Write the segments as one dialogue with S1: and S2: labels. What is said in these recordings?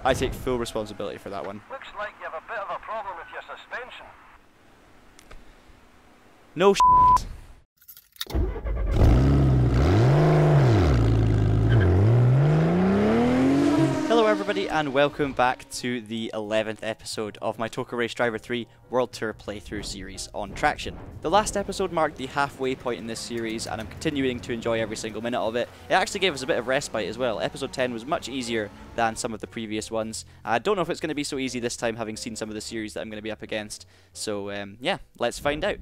S1: I take full responsibility for that one.
S2: Looks like you have a bit of a problem with your suspension.
S1: No shit. Hello everybody and welcome back to the 11th episode of my TOCA Race Driver 3 World Tour playthrough series on Traxion. The last episode marked the halfway point in this series and I'm continuing to enjoy every single minute of it. It actually gave us a bit of respite as well. Episode 10 was much easier than some of the previous ones. I don't know if it's going to be so easy this time, having seen some of the series that I'm going to be up against. So yeah, let's find out.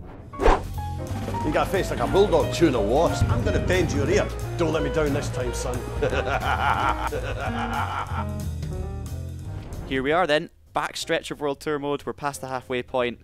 S3: You got a face like a bulldog chewing a wasp. I'm going to bend your ear. Don't let me down this time, son.
S1: Here we are then, back stretch of World Tour mode. We're past the halfway point.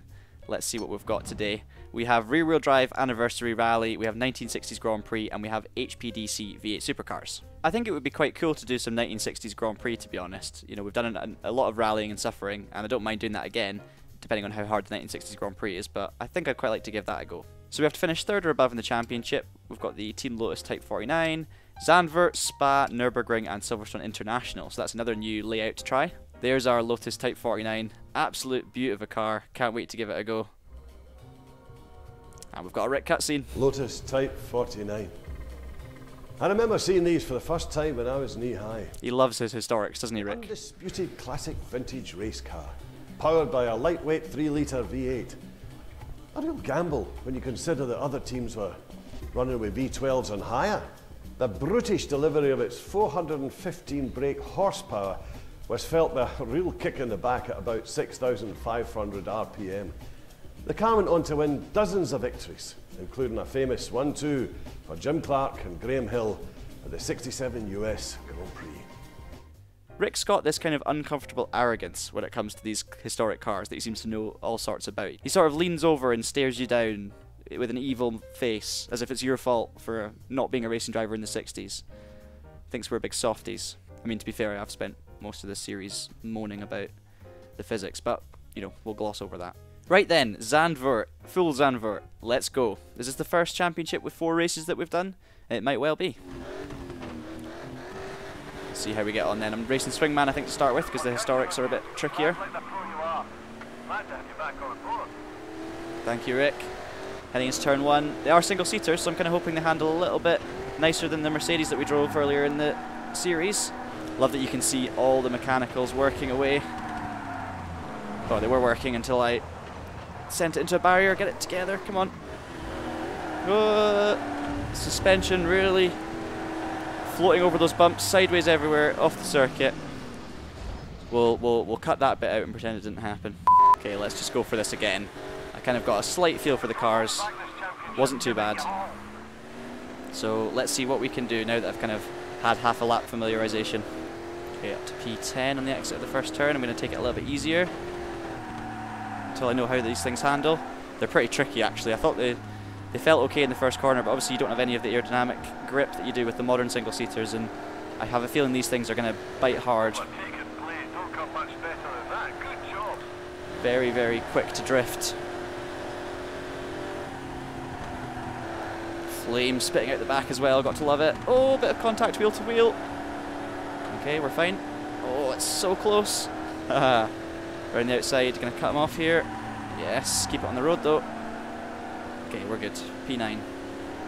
S1: Let's see what we've got today. We have rear wheel drive anniversary rally, we have 1960s Grand Prix, and we have HPDC V8 supercars. I think it would be quite cool to do some 1960s Grand Prix, to be honest. You know, we've done a lot of rallying and suffering, and I don't mind doing that again, depending on how hard the 1960s Grand Prix is, but I think I'd quite like to give that a go. So we have to finish third or above in the championship. We've got the Team Lotus Type 49, Zandvoort, Spa, Nürburgring, and Silverstone International. So that's another new layout to try. There's our Lotus Type 49. Absolute beauty of a car. Can't wait to give it a go. And we've got a Rindt cutscene.
S3: Lotus Type 49. I remember seeing these for the first time when I was knee-high.
S1: He loves his historics, doesn't he, Rick?
S3: Undisputed classic vintage race car, powered by a lightweight 3-litre V8. A real gamble when you consider that other teams were running with V12s and higher. The brutish delivery of its 415 brake horsepower was felt by a real kick in the back at about 6,500 RPM. The car went on to win dozens of victories, including a famous 1-2 for Jim Clark and Graham Hill at the '67 US Grand Prix.
S1: Rick's got this kind of uncomfortable arrogance when it comes to these historic cars that he seems to know all sorts about. He sort of leans over and stares you down with an evil face, as if it's your fault for not being a racing driver in the 60s. Thinks we're big softies. I mean, to be fair, I've spent most of this series moaning about the physics, but, you know, we'll gloss over that. Right then, Zandvoort, full Zandvoort, let's go. Is this the first championship with 4 races that we've done? It might well be. See how we get on then. I'm racing Swingman, I think, to start with, because the historics are a bit trickier. Thank you, Rick. Heading into turn 1. They are single-seaters, so I'm kind of hoping they handle a little bit nicer than the Mercedes that we drove earlier in the series. Love that you can see all the mechanicals working away. Oh, they were working until I sent it into a barrier. Get it together, come on. Suspension really floating over those bumps, sideways everywhere, off the circuit. We'll cut that bit out and pretend it didn't happen. Okay, let's just go for this again. I kind of got a slight feel for the cars. Wasn't too bad. So let's see what we can do now that I've kind of had half a lap familiarization. Okay, up to P10 on the exit of the first turn. I'm going to take it a little bit easier until I know how these things handle. They're pretty tricky actually. I thought they felt okay in the first corner, but obviously you don't have any of the aerodynamic grip that you do with the modern single-seaters, and I have a feeling these things are going to bite hard. Very, very quick to drift. Flame spitting out the back as well, got to love it. Oh, bit of contact wheel to wheel. Okay, we're fine. Oh, it's so close. Haha. We're on the outside, going to cut them off here. Yes, keep it on the road though. Okay, we're good. P9.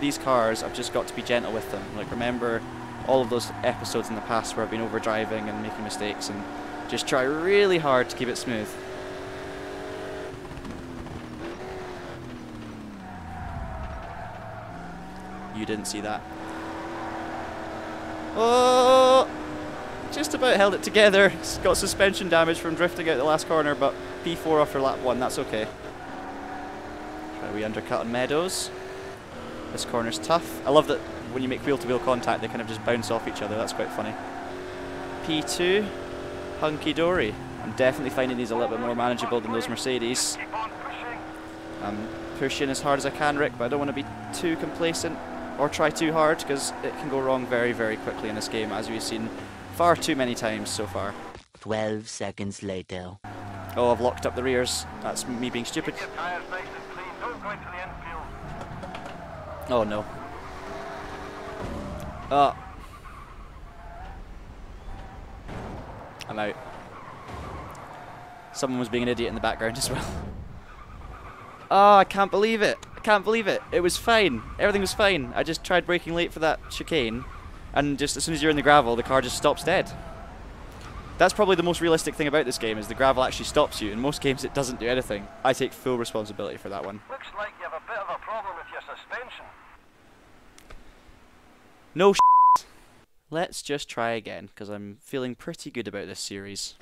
S1: These cars, I've just got to be gentle with them. Like, remember all of those episodes in the past where I've been overdriving and making mistakes, and just try really hard to keep it smooth. You didn't see that. Oh! Just about held it together. It's got suspension damage from drifting out the last corner, but P4 after lap 1, that's okay. Try we undercut on Meadows. This corner's tough. I love that when you make wheel-to-wheel contact, they kind of just bounce off each other. That's quite funny. P2, hunky-dory. I'm definitely finding these a little bit more manageable than those Mercedes. I'm pushing as hard as I can, Rick, but I don't want to be too complacent or try too hard, because it can go wrong very, very quickly in this game, as we've seen far too many times so far.
S4: 12 seconds later.
S1: Oh, I've locked up the rears. That's me being stupid. Oh no. I'm out. Someone was being an idiot in the background as well. Oh, I can't believe it. I can't believe it. It was fine. Everything was fine. I just tried braking late for that chicane, and just as soon as you're in the gravel, the car just stops dead. That's probably the most realistic thing about this game, is the gravel actually stops you. In most games it doesn't do anything. I take full responsibility for that one.
S2: Looks like you have a bit of a problem with your suspension.
S1: No shit. Let's just try again, because I'm feeling pretty good about this series.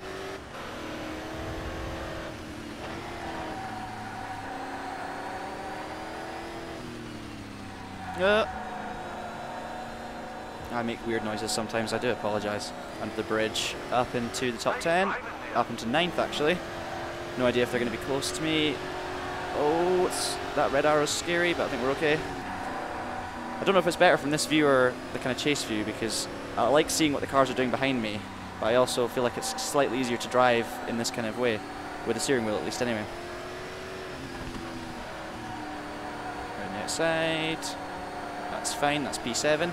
S1: I make weird noises sometimes, I do apologise. Under the bridge, up into the top 10, up into 9th actually. No idea if they're going to be close to me. Oh, that red arrow's scary, but I think we're okay. I don't know if it's better from this view or the kind of chase view, because I like seeing what the cars are doing behind me, but I also feel like it's slightly easier to drive in this kind of way, with the steering wheel at least anyway. Around the outside. That's fine, that's P7.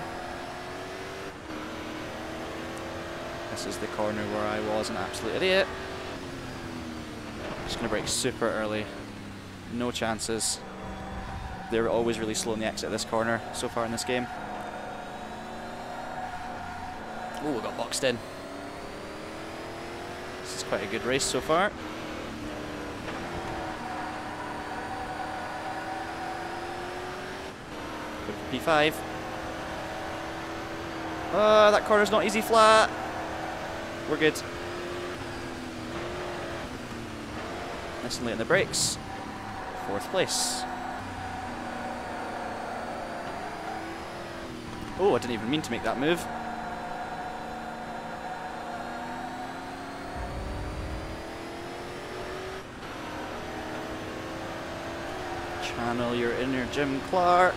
S1: This is the corner where I was an absolute idiot. Just going to brake super early. No chances. They're always really slow in the exit of this corner so far in this game. Oh, we got boxed in. This is quite a good race so far. Go for P5. That corner's not easy flat. We're good. Nice and late on the brakes. 4th place. Oh, I didn't even mean to make that move. Channel your inner Jim Clark.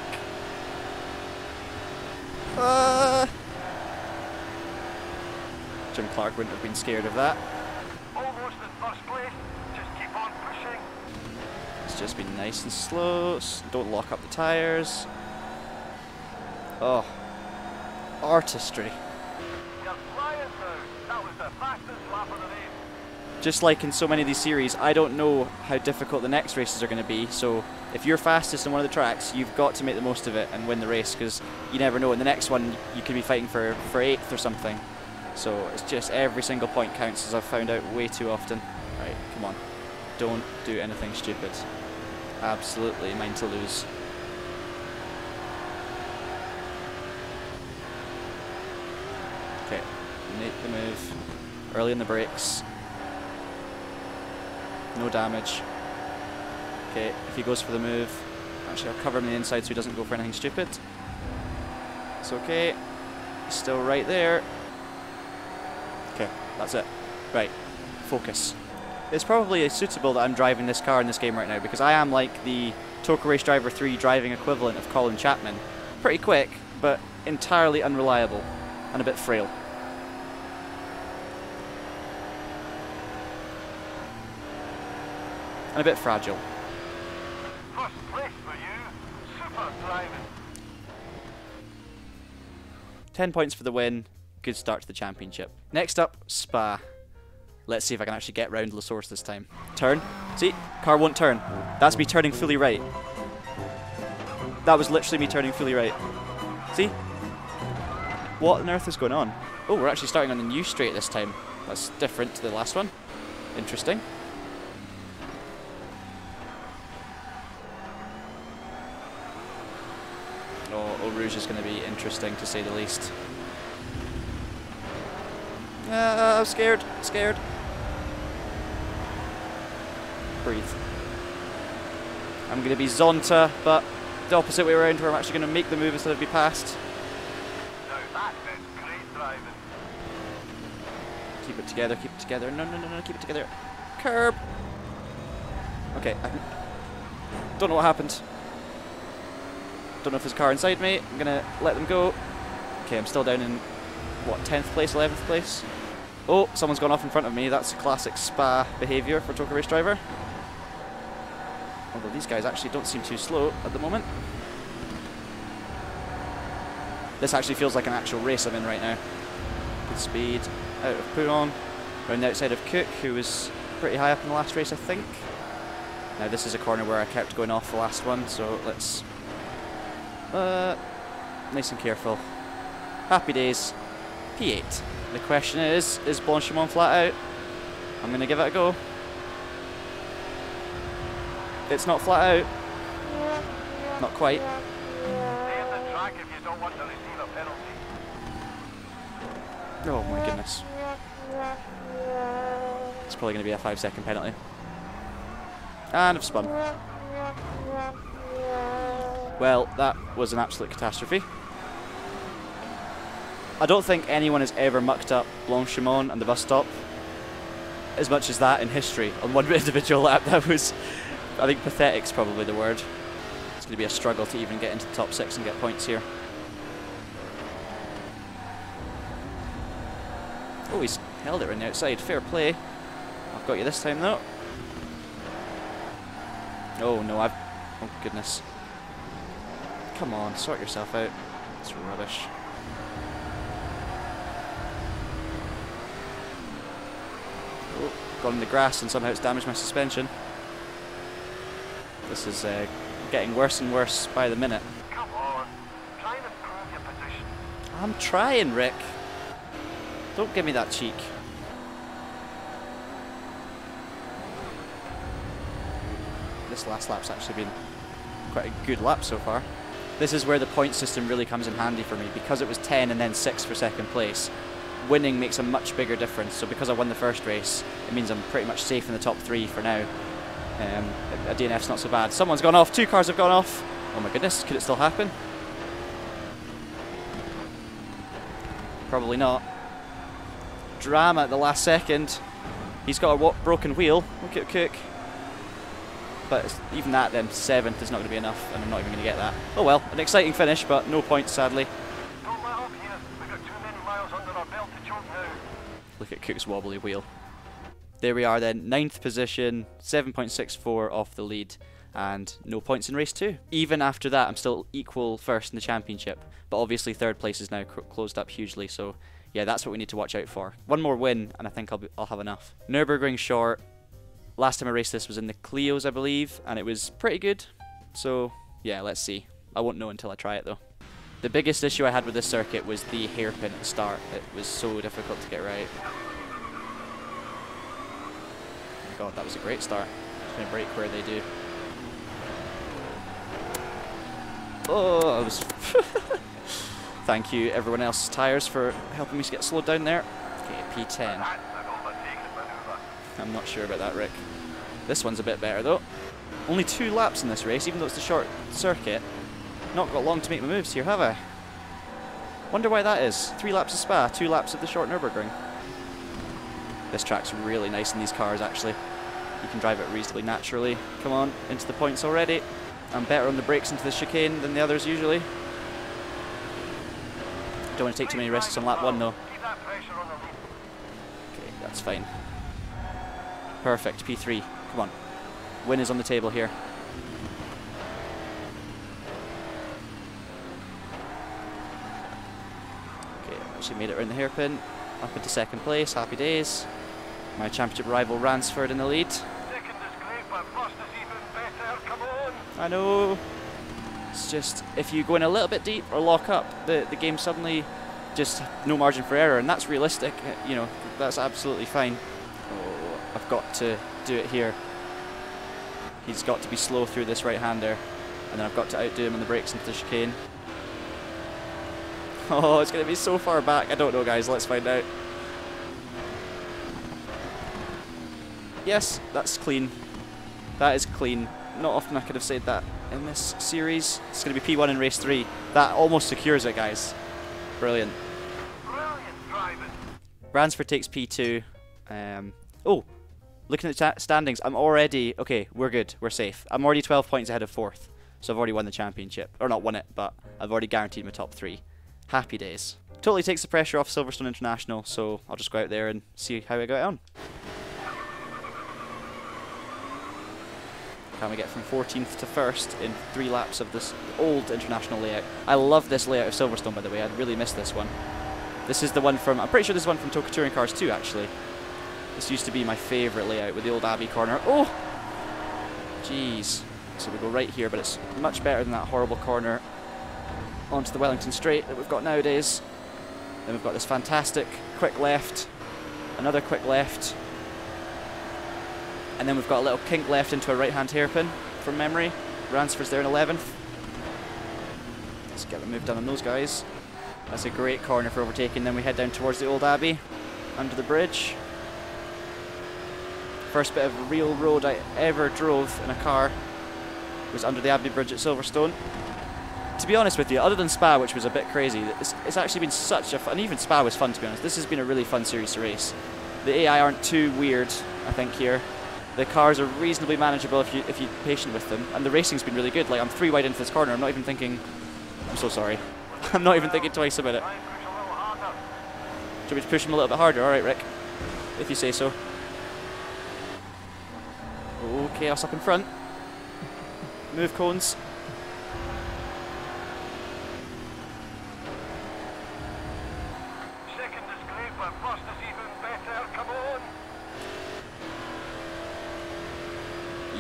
S1: Jim Clark wouldn't have been scared of that.
S2: Almost in first place. Just keep on pushing.
S1: It's just been nice and slow. Don't lock up the tyres. Oh, artistry.
S2: You're flying now. That was the fastest lap of the race.
S1: Just like in so many of these series, I don't know how difficult the next races are going to be, so if you're fastest on one of the tracks, you've got to make the most of it and win the race, because you never know. In the next one, you could be fighting for 8th or something. So it's just every single point counts, as I've found out way too often. Right, come on. Don't do anything stupid. Absolutely mine to lose. Okay, make the move. Early in the brakes. No damage. Okay, if he goes for the move, actually I'll cover him on the inside so he doesn't go for anything stupid. It's okay. He's still right there. Okay, that's it. Right, focus. It's probably suitable that I'm driving this car in this game right now, because I am like the TOCA Race Driver 3 driving equivalent of Colin Chapman. Pretty quick, but entirely unreliable and a bit frail. And a bit fragile.
S2: First place for you. Super driving.
S1: 10 points for the win. Good start to the championship. Next up, Spa. Let's see if I can actually get round La Source this time. Turn. See? Car won't turn. That's me turning fully right. That was literally me turning fully right. See? What on earth is going on? Oh, we're actually starting on the new straight this time. That's different to the last one. Interesting. Oh, Eau Rouge is going to be interesting to say the least. I'm scared. Scared. Breathe. I'm going to be Zonta, but the opposite way around, where I'm actually going to make the move instead of be passed.
S2: Now that is great driving.
S1: Keep it together, keep it together. No, no, no, no, keep it together. Curb! Okay, don't know what happened. Don't know if there's a car inside me. I'm going to let them go. Okay, I'm still down in, what, 10th place, 11th place? Oh, someone's gone off in front of me. That's classic Spa behaviour for TOCA Race Driver. Although these guys actually don't seem too slow at the moment. This actually feels like an actual race I'm in right now. Good speed, out of Pouron, around the outside of Cook, who was pretty high up in the last race, I think. Now this is a corner where I kept going off the last one, so let's... nice and careful. Happy days. P8. The question is Blanchimont flat out? I'm going to give it a go. It's not flat out. Not quite.
S2: Stay in the track if you don't want to receive a penalty.
S1: Oh my goodness. It's probably going to be a 5-second penalty. And I've spun. Well, that was an absolute catastrophe. I don't think anyone has ever mucked up Blanchimont and the bus stop as much as that in history on one individual lap. That was, I think, pathetic's probably the word. It's going to be a struggle to even get into the top 6 and get points here. Oh, he's held it around the outside. Fair play. I've got you this time, though. Oh, no, oh, goodness. Come on, sort yourself out. It's rubbish. Oh, gone in the grass and somehow it's damaged my suspension. This is getting worse and worse by the minute.
S2: Come on, try and improve your position.
S1: I'm trying, Rick. Don't give me that cheek. This last lap's actually been quite a good lap so far. This is where the point system really comes in handy for me, because it was 10 and then 6 for second place. Winning makes a much bigger difference, so because I won the first race, it means I'm pretty much safe in the top 3 for now. A DNF's not so bad. Someone's gone off, 2 cars have gone off. Oh my goodness, could it still happen? Probably not. Drama at the last second. He's got a broken wheel. Look at Cook. But even that then, 7th is not going to be enough, and I'm not even going to get that. Oh well, an exciting finish, but no points sadly.
S2: Don't let up here. We've got too many miles under our belt to choke now.
S1: Look at Cook's wobbly wheel. There we are then, 9th position, 7.64 off the lead, and no points in race 2. Even after that, I'm still equal first in the championship, but obviously 3rd place is now closed up hugely, so yeah, that's what we need to watch out for. One more win, and I think I'll have enough. Nürburgring short. Last time I raced this was in the Clios, I believe, and it was pretty good. So, yeah, let's see. I won't know until I try it, though. The biggest issue I had with this circuit was the hairpin at the start. It was so difficult to get right. God, that was a great start. Just gonna brake where they do. Oh, I was... Thank you, everyone else's tyres, for helping me get slowed down there. Okay, P10.
S2: That's an overtaking manoeuvre.
S1: I'm not sure about that, Rick. This one's a bit better, though. Only 2 laps in this race, even though it's a short circuit. Not got long to make my moves here, have I? Wonder why that is. 3 laps of Spa, 2 laps of the short Nürburgring. This track's really nice in these cars, actually. You can drive it reasonably naturally. Come on, into the points already. I'm better on the brakes into the chicane than the others usually. Don't want to take too many risks on lap 1, though.
S2: Keep that pressure on the lead.
S1: Okay, that's fine. Perfect, P3. Come on. Win is on the table here. Okay, actually made it around the hairpin. Up into 2nd place, happy days. My championship rival Ransford in the lead.
S2: 2nd is great, but 1st is even better. Come on.
S1: I know. It's just, if you go in a little bit deep or lock up, the game suddenly just no margin for error, and that's realistic. You know, that's absolutely fine. Oh, I've got to do it here. He's got to be slow through this right-hander, and then I've got to outdo him on the brakes into the chicane. Oh, it's going to be so far back. I don't know, guys. Let's find out. Yes, that's clean. That is clean. Not often I could have said that in this series. It's going to be P1 in race 3. That almost secures it, guys. Brilliant.
S2: Brilliant driving.
S1: Ransford takes P2. Oh, looking at the standings, I'm already... Okay, we're good. We're safe. I'm already 12 points ahead of 4th. So I've already won the championship. Or not won it, but I've already guaranteed my top 3. Happy days. Totally takes the pressure off Silverstone International, so I'll just go out there and see how I go on. Can we get from 14th to 1st in 3 laps of this old international layout? I love this layout of Silverstone, by the way. I'd really miss this one. This is the one from... I'm pretty sure this is one from TOCA Touring Cars 2, actually. This used to be my favourite layout with the old Abbey corner. Oh! Jeez. So we go right here, but it's much better than that horrible corner onto the Wellington Straight that we've got nowadays. Then we've got this fantastic quick left, another quick left, and then we've got a little kink left into a right-hand hairpin from memory. Ransford's there in 11th. Let's get the move done on those guys. That's a great corner for overtaking. Then we head down towards the old Abbey, under the bridge. First bit of real road I ever drove in a car was under the Abbey Bridge at Silverstone. To be honest with you, other than Spa, which was a bit crazy, it's actually been such a fun, and even Spa was fun to be honest. This has been a really fun series to race. The AI aren't too weird, I think, here. The cars are reasonably manageable if you're patient with them, and the racing's been really good. Like, I'm 3 wide into this corner, I'm not even thinking, I'm so sorry. I'm not even thinking twice about it.
S2: Try and push a little harder.
S1: Do you want me to push him a little bit harder? Alright, Rick. If you say so. Oh, chaos up in front. Move cones.
S2: Second is great, but first is even better. Come on.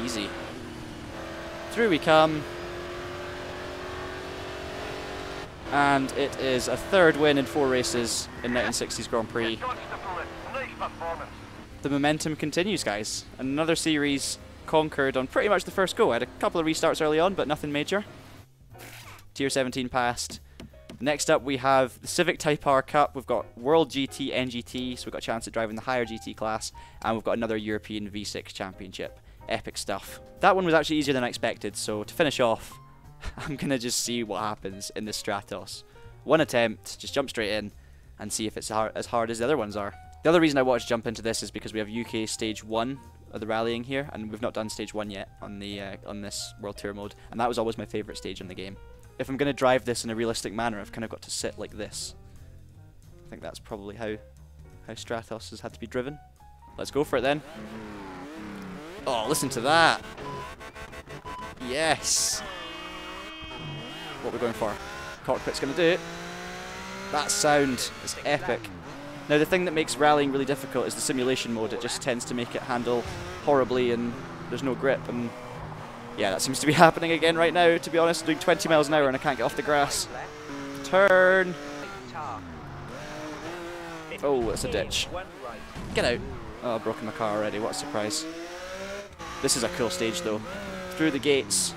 S1: Easy. Through we come. And it is a 3rd win in 4 races in 1960s Grand Prix.
S2: Dodged the bullet. Nice performance.
S1: The momentum continues, guys. Another series conquered on pretty much the first go. I had a couple of restarts early on, but nothing major. Tier 17 passed. Next up, we have the Civic Type R Cup. We've got World GT, NGT, so we've got a chance at driving the higher GT class, and we've got another European V6 Championship. Epic stuff. That one was actually easier than I expected, so to finish off, I'm going to just see what happens in the Stratos. One attempt, just jump straight in, and see if it's as hard as the other ones are. The other reason I wanted to jump into this is because we have UK Stage 1 of the rallying here, and we've not done Stage 1 yet on the on this World Tour mode, and that was always my favourite stage in the game. If I'm going to drive this in a realistic manner, I've kind of got to sit like this. I think that's probably how Stratos has had to be driven. Let's go for it then. Oh, listen to that! Yes! What we're going for. Cockpit's going to do it. That sound is epic. Now the thing that makes rallying really difficult is the simulation mode. It just tends to make it handle horribly and there's no grip, and yeah, that seems to be happening again right now, to be honest. Doing 20 miles an hour and I can't get off the grass. Turn! Oh, it's a ditch. Get out. Oh, I've broken my car already, what a surprise. This is a cool stage though. Through the gates.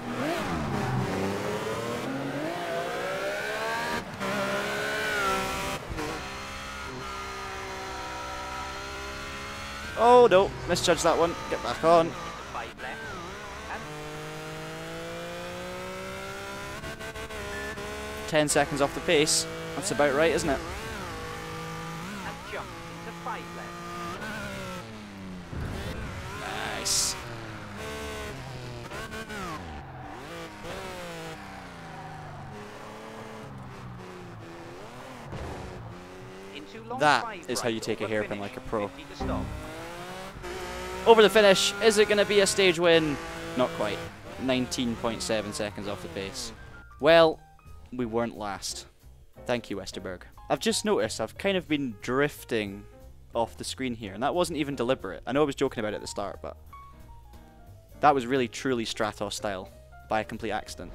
S1: Oh no, misjudged that one. Get back on. 10 seconds off the pace. That's about right, isn't it? Nice. That is how you take a hairpin like a pro. Over the finish, is it going to be a stage win? Not quite. 19.7 seconds off the pace. Well, we weren't last. Thank you, Westerberg. I've just noticed I've kind of been drifting off the screen here, and that wasn't even deliberate. I know I was joking about it at the start, but that was really truly Stratos style by a complete accident.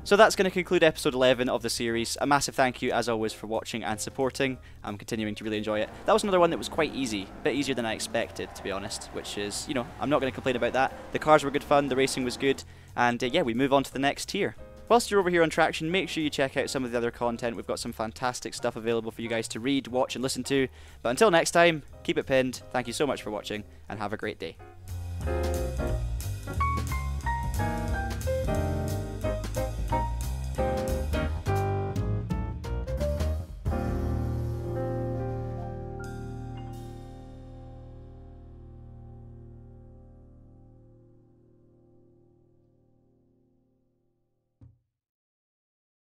S1: So that's going to conclude episode 11 of the series. A massive thank you, as always, for watching and supporting. I'm continuing to really enjoy it. That was another one that was quite easy. A bit easier than I expected, to be honest, which is, you know, I'm not going to complain about that. The cars were good fun, the racing was good, and yeah, we move on to the next tier. Whilst you're over here on Traxion, make sure you check out some of the other content. We've got some fantastic stuff available for you guys to read, watch, and listen to. But until next time, keep it pinned. Thank you so much for watching, and have a great day.